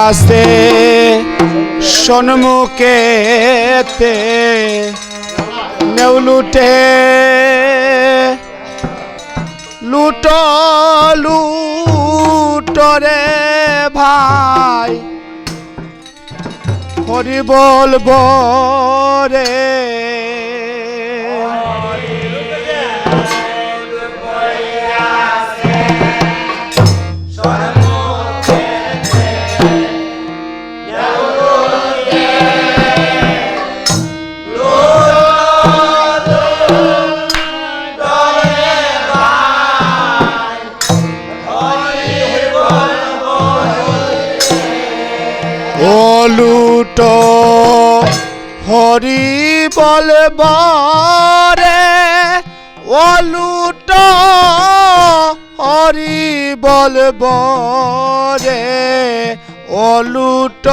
আছে সন্মুখেতে নেউলুটে লুট লুটরে ভাই হরি বলব রে লুট হরি বলব রে ও লুট হরি বলব রে ও লুট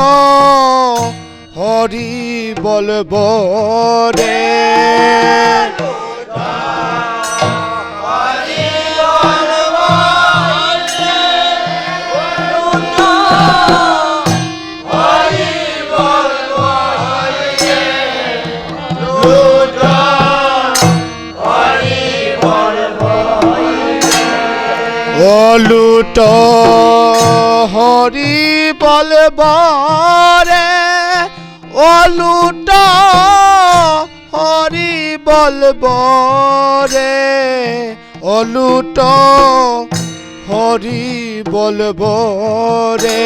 হরি বলব রে লুট হরি বলব রে ও লুট হরি বলব রে ও লুট হরি বলব রে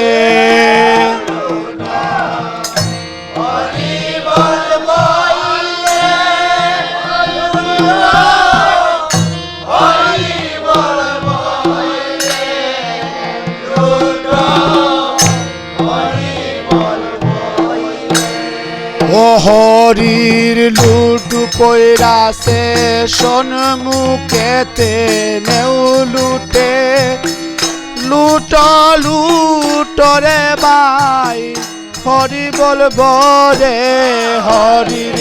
হরির লুট পয়রাছে সন্মুখেতে নেউলুটে লুট লুটরে ভাই হরি বলব রে হরির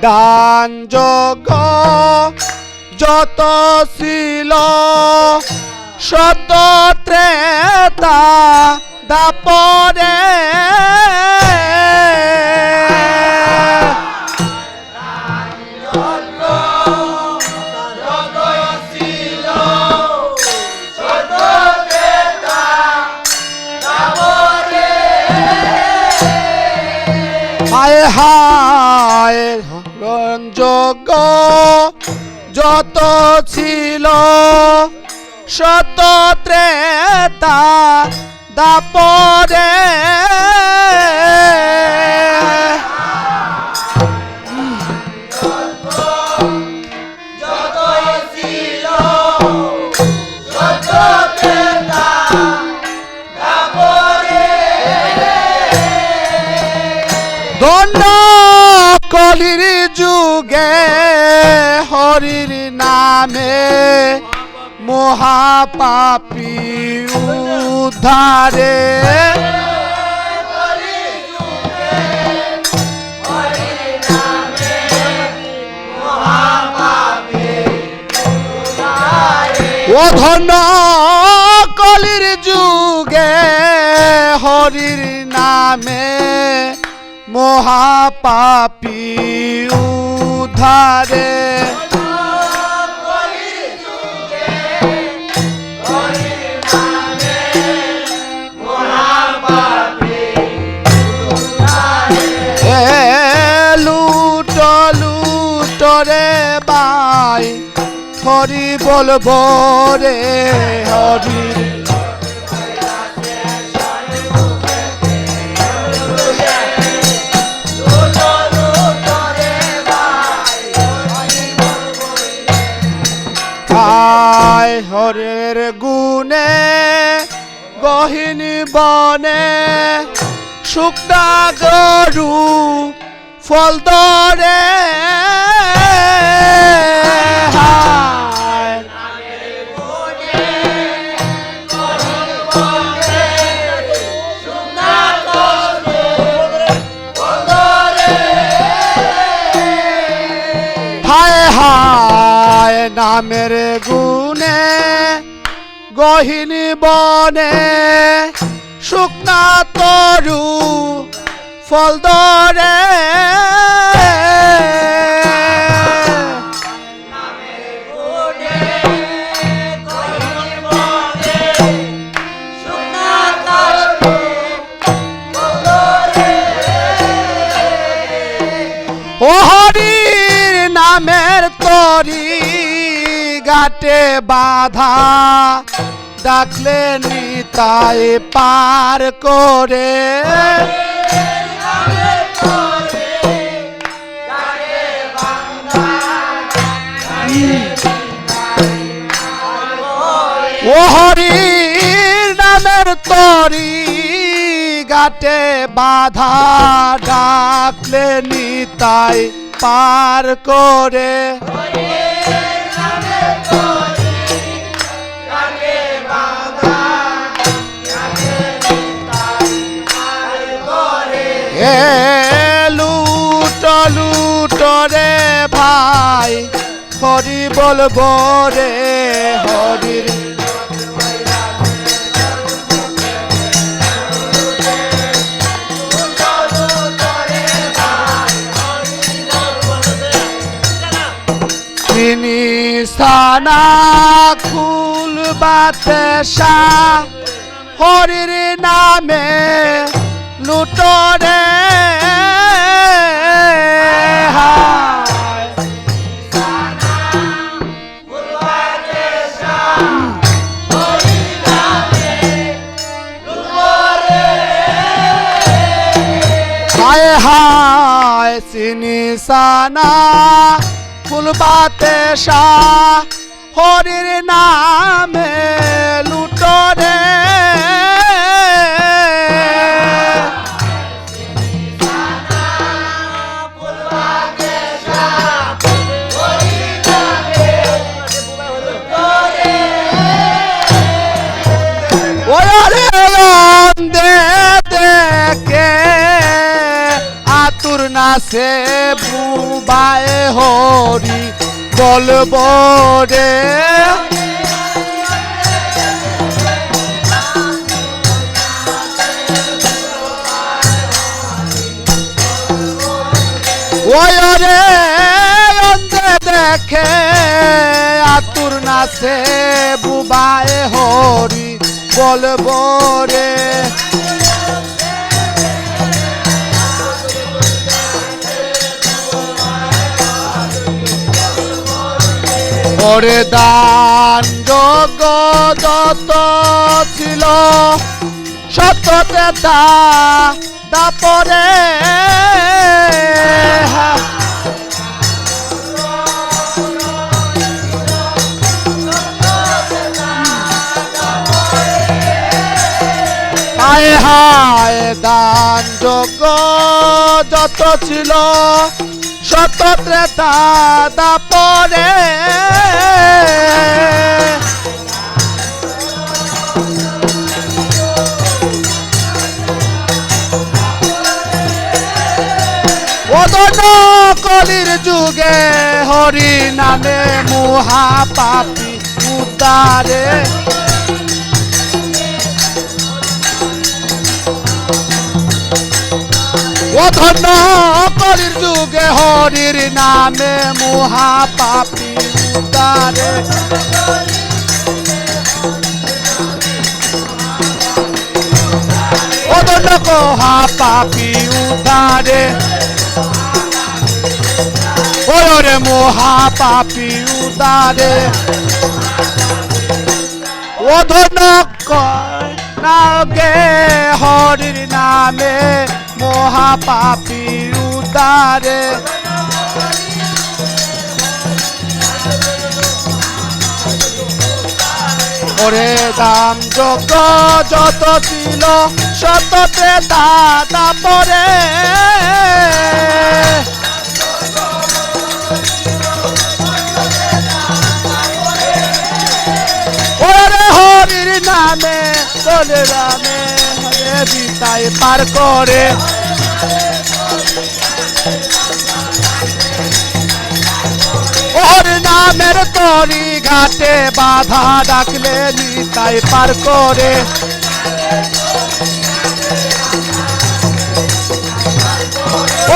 দান যোগ যত ছিল শত ত্রেতা দাপরে হায় হায় যোগ যত ছিল শত ত্রেতা দাপরে দণ্ড কলির যুগে হরির নামে মহাপাপী উদ্ধারে ও ধন্য কলির যুগে হরির নামে মহাপাপী উদ্ধারে লুট লুটরে ভাই হরি বলব রে হরি হরের গুণে গহিনী বনে শুকনা গরু ফল ধরে নামের গুণে গহিনী বনে শুকনা তরু ফল ধরে ও হরির নামের তরি ঘাটে বাধা ডাকলে নিতাই পার করে ও হরির নামের তরি ঘাটে বাধা ডাকলে নিতাই পার করে লুট লুট রে ভাই হরি বলবো রে হরির তিনি সানা ফুল বাতেশা হরির নামে লুটরে হায় হায় চিনি সানা ফুল বাতেশা হরির নামে লুটরে দেখে আতুর নাচে বুবায় হরি বলবো রে ওই রে দেখে আতুর নাচে বুবায় হরি বলবো রে ওরে দান যোগ্য যত ছিল সত্যতে দাপরে হায় হায় দান যোগ্য যত ছিল শত ত্রেতা দাপরে ওদন কলির যুগে হরি নামে মহা পাপী উদ্ধারে ও ধন্য কলির যুগে হরির নামে মহা পাপী উদ্ধারে ও ধন্য মহা পাপী উদ্ধারে ওরে মহা পাপী উদ্ধারে ও ধন্য নাগে হরির নামে মহা পাপী উদ্ধারে ওরে দাম যোগ্য যত ছিল সততে দাদা পরে ওরে হরির নামে বলে রামে হরে বিতাই পার করে ওর নামের তরি ঘাটে বাধা ডাকলে নিতাই পার করে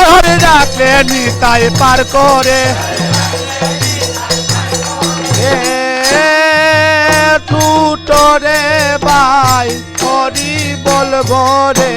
ওরে ডাকলে নিতাই পার করে টুটো রে ভাই হরি বলবো রে